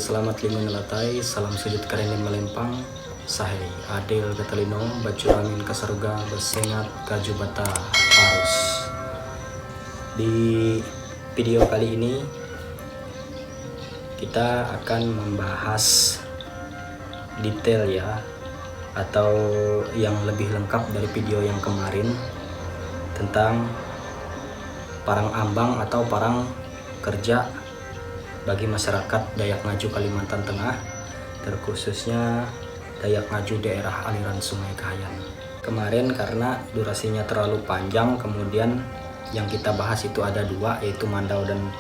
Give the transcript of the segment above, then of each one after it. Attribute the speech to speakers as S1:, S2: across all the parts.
S1: selamat lingkungan nelatai, salam sujud karen melempang, sahe adil ketelino, bacuramin kasaruga, bersengat kaju bata parus. Di video kali ini kita akan membahas detail ya, atau yang lebih lengkap dari video yang kemarin tentang parang ambang atau parang kerja bagi masyarakat Dayak Ngaju Kalimantan Tengah, terkhususnya Dayak Ngaju daerah aliran Sungai Kahayan. Kemarin karena durasinya terlalu panjang, kemudian yang kita bahas itu ada dua, yaitu Mandau dan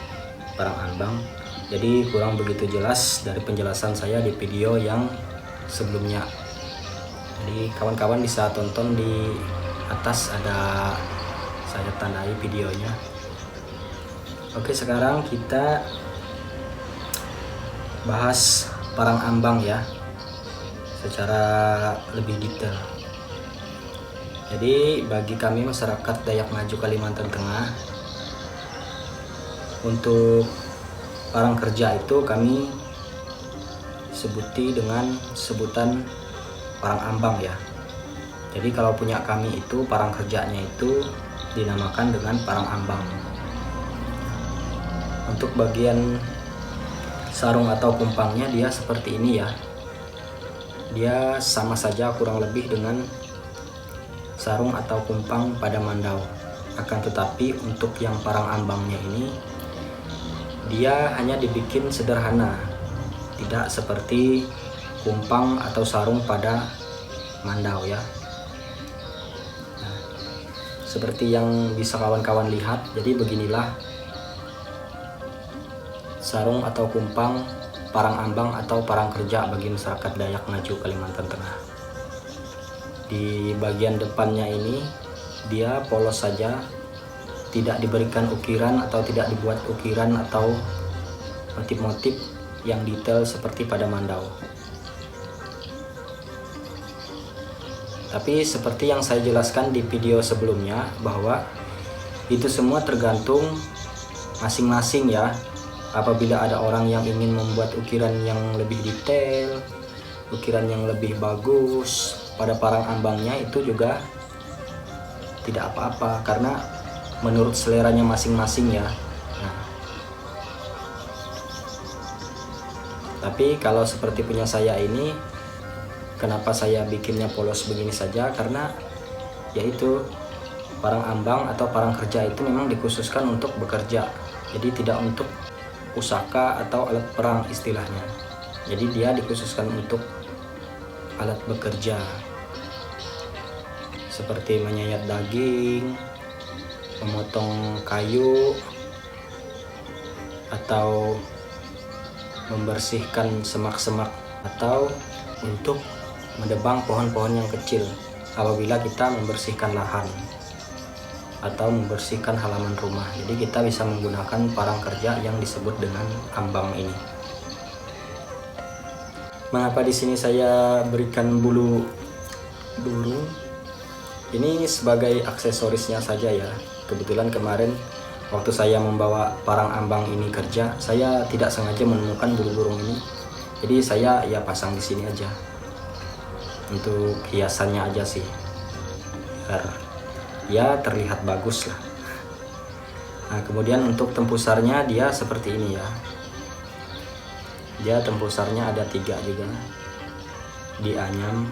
S1: parang ambang. Jadi kurang begitu jelas dari penjelasan saya di video yang sebelumnya. Jadi kawan-kawan bisa tonton di atas, ada saya tandai videonya. Oke, sekarang kita bahas parang ambang ya secara lebih detail. Jadi bagi kami masyarakat Dayak Ngaju Kalimantan Tengah, untuk parang kerja itu kami sebuti dengan sebutan parang ambang ya. Jadi kalau punya kami itu parang kerjanya itu dinamakan dengan parang ambang. Untuk bagian sarung atau kumpangnya dia seperti ini ya. Dia sama saja kurang lebih dengan sarung atau kumpang pada Mandau. Akan tetapi untuk yang parang ambangnya ini dia hanya dibikin sederhana, tidak seperti kumpang atau sarung pada Mandau ya. Nah, seperti yang bisa kawan-kawan lihat, jadi beginilah sarung atau kumpang parang ambang atau parang kerja bagi masyarakat Dayak Ngaju Kalimantan Tengah. Di bagian depannya ini dia polos saja, tidak diberikan ukiran atau tidak dibuat ukiran atau motif-motif yang detail seperti pada Mandau. Tapi seperti yang saya jelaskan di video sebelumnya, bahwa itu semua tergantung masing-masing ya. Apabila ada orang yang ingin membuat ukiran yang lebih detail, ukiran yang lebih bagus pada parang ambangnya, itu juga tidak apa-apa karena menurut seleranya masing-masing ya. Nah, tapi kalau seperti punya saya ini, kenapa saya bikinnya polos begini saja? Karena yaitu parang ambang atau parang kerja itu memang dikhususkan untuk bekerja, jadi tidak untuk pusaka atau alat perang istilahnya. Jadi dia dikhususkan untuk alat bekerja, seperti menyayat daging, memotong kayu, atau membersihkan semak-semak, atau untuk menebang pohon-pohon yang kecil apabila kita membersihkan lahan atau membersihkan halaman rumah. Jadi kita bisa menggunakan parang kerja yang disebut dengan ambang ini. Mengapa di sini saya berikan bulu burung? Ini sebagai aksesorisnya saja ya. Kebetulan kemarin waktu saya membawa parang ambang ini kerja, saya tidak sengaja menemukan bulu burung ini. Jadi saya ya pasang di sini aja. Untuk hiasannya aja sih. Biar ya terlihat bagus lah. Nah, kemudian untuk tempusarnya dia seperti ini ya. Dia tempusarnya ada 3 juga, dianyam.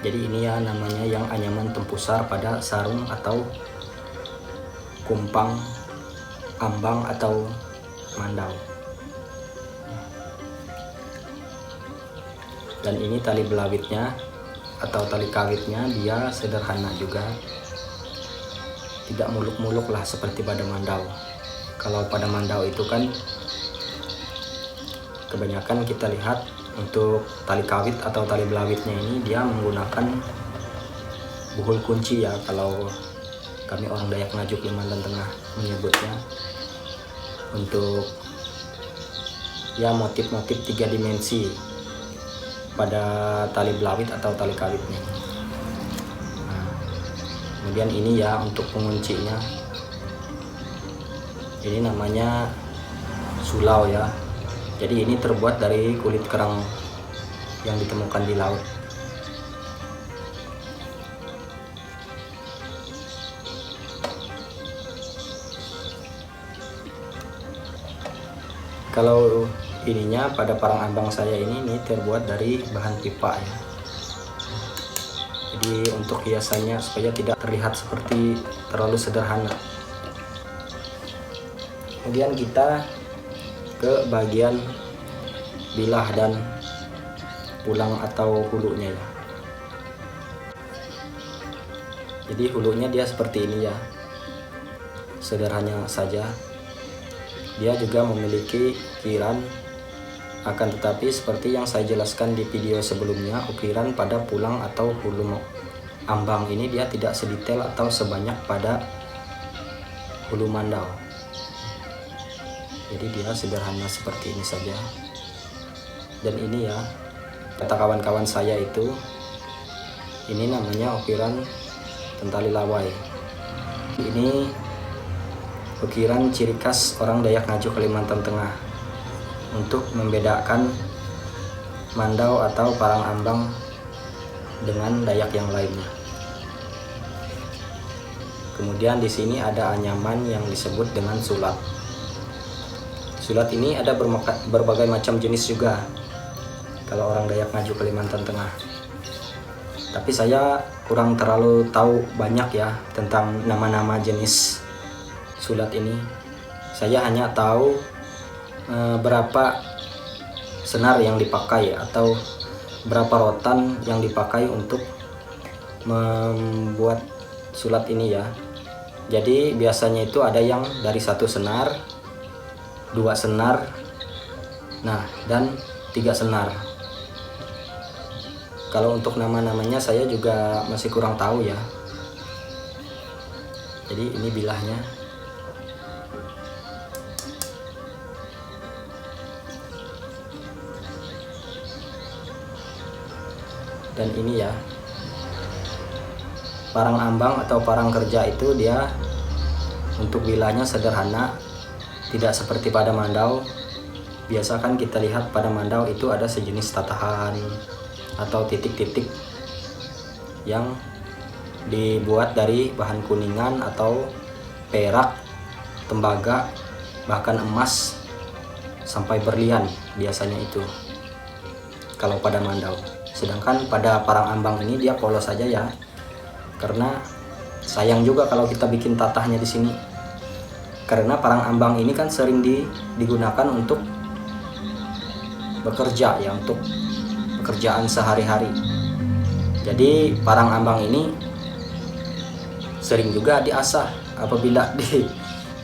S1: Jadi ini ya namanya yang anyaman tempusar pada sarung atau kumpang ambang atau Mandau. Dan ini tali belawitnya atau tali kawitnya, dia sederhana juga, tidak muluk-muluk lah seperti pada Mandau. Kalau pada Mandau itu kan kebanyakan kita lihat untuk tali kawit atau tali belawitnya ini dia menggunakan buhul kunci ya, kalau kami orang Dayak Ngaju Kalimantan Tengah menyebutnya, untuk ya motif-motif 3 dimensi pada tali belawit atau tali kawitnya. Nah, kemudian ini ya untuk penguncinya, ini namanya sulau ya. Jadi ini terbuat dari kulit kerang yang ditemukan di laut. Kalau ininya pada parang ambang saya ini terbuat dari bahan pipa ya. Jadi untuk hiasannya supaya tidak terlihat seperti terlalu sederhana. Kemudian kita ke bagian bilah dan pulang atau hulunya ya. Jadi hulunya dia seperti ini ya, sederhana saja. Dia juga memiliki ukiran, akan tetapi seperti yang saya jelaskan di video sebelumnya, ukiran pada pulang atau hulu ambang ini dia tidak sedetail atau sebanyak pada hulu mandau. Jadi dia sederhana seperti ini saja. Dan ini ya, kata kawan-kawan saya itu, ini namanya ukiran tentali lawai. Ini ukiran ciri khas orang Dayak Ngaju Kalimantan Tengah untuk membedakan mandau atau parang ambang dengan Dayak yang lainnya. Kemudian di sini ada anyaman yang disebut dengan sulat. Sulat ini ada berbagai macam jenis juga kalau orang Dayak Ngaju Kalimantan Tengah. Tapi saya kurang terlalu tahu banyak ya tentang nama-nama jenis sulat ini. Saya hanya tahu berapa senar yang dipakai atau berapa rotan yang dipakai untuk membuat sulat ini ya. Jadi biasanya itu ada yang dari 1 senar, 2 senar, nah dan 3 senar. Kalau untuk nama-namanya saya juga masih kurang tahu ya. Jadi ini bilahnya. Dan ini ya, parang ambang atau parang kerja itu dia untuk bilahnya sederhana, tidak seperti pada mandau. Biasa kan kita lihat pada mandau itu ada sejenis tatahan atau titik-titik yang dibuat dari bahan kuningan atau perak, tembaga, bahkan emas sampai berlian biasanya itu kalau pada mandau. Sedangkan pada parang ambang ini dia polos saja ya, karena sayang juga kalau kita bikin tatahnya di sini. Karena parang ambang ini kan sering digunakan untuk bekerja ya, untuk pekerjaan sehari-hari. Jadi parang ambang ini sering juga diasah. Apabila di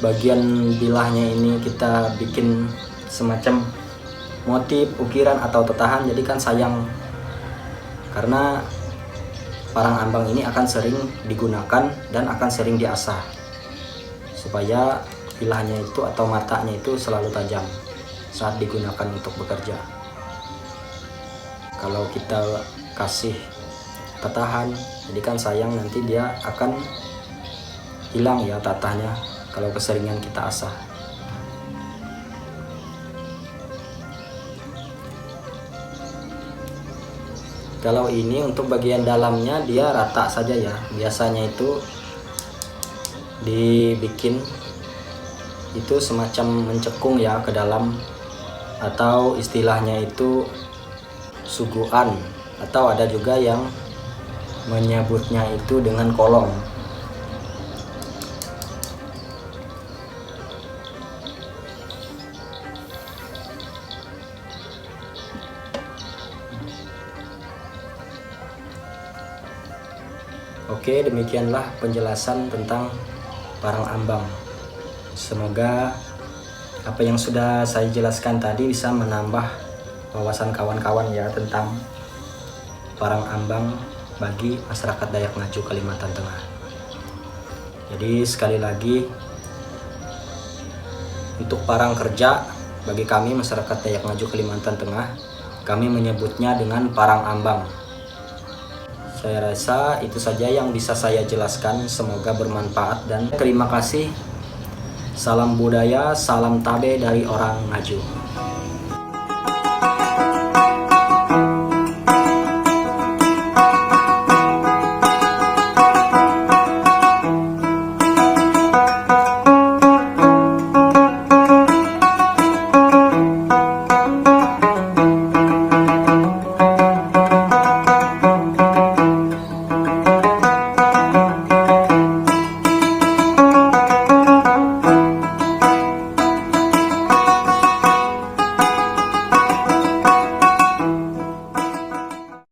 S1: bagian bilahnya ini kita bikin semacam motif, ukiran atau tatahan, jadi kan sayang. Karena parang ambang ini akan sering digunakan dan akan sering diasah supaya bilahnya itu atau matanya itu selalu tajam saat digunakan untuk bekerja. Kalau kita kasih tatahan, jadi kan sayang, nanti dia akan hilang ya tatahnya kalau keseringan kita asah. Kalau ini untuk bagian dalamnya dia rata saja ya. Biasanya itu dibikin itu semacam mencekung ya ke dalam, atau istilahnya itu suguhan, atau ada juga yang menyebutnya itu dengan kolong. Oke, demikianlah penjelasan tentang parang ambang. Semoga apa yang sudah saya jelaskan tadi bisa menambah wawasan kawan-kawan ya tentang parang ambang bagi masyarakat Dayak Ngaju Kalimantan Tengah. Jadi sekali lagi, untuk parang kerja bagi kami masyarakat Dayak Ngaju Kalimantan Tengah, kami menyebutnya dengan parang ambang. Saya rasa itu saja yang bisa saya jelaskan. Semoga bermanfaat dan terima kasih. Salam budaya, salam tabe dari orang Ngaju.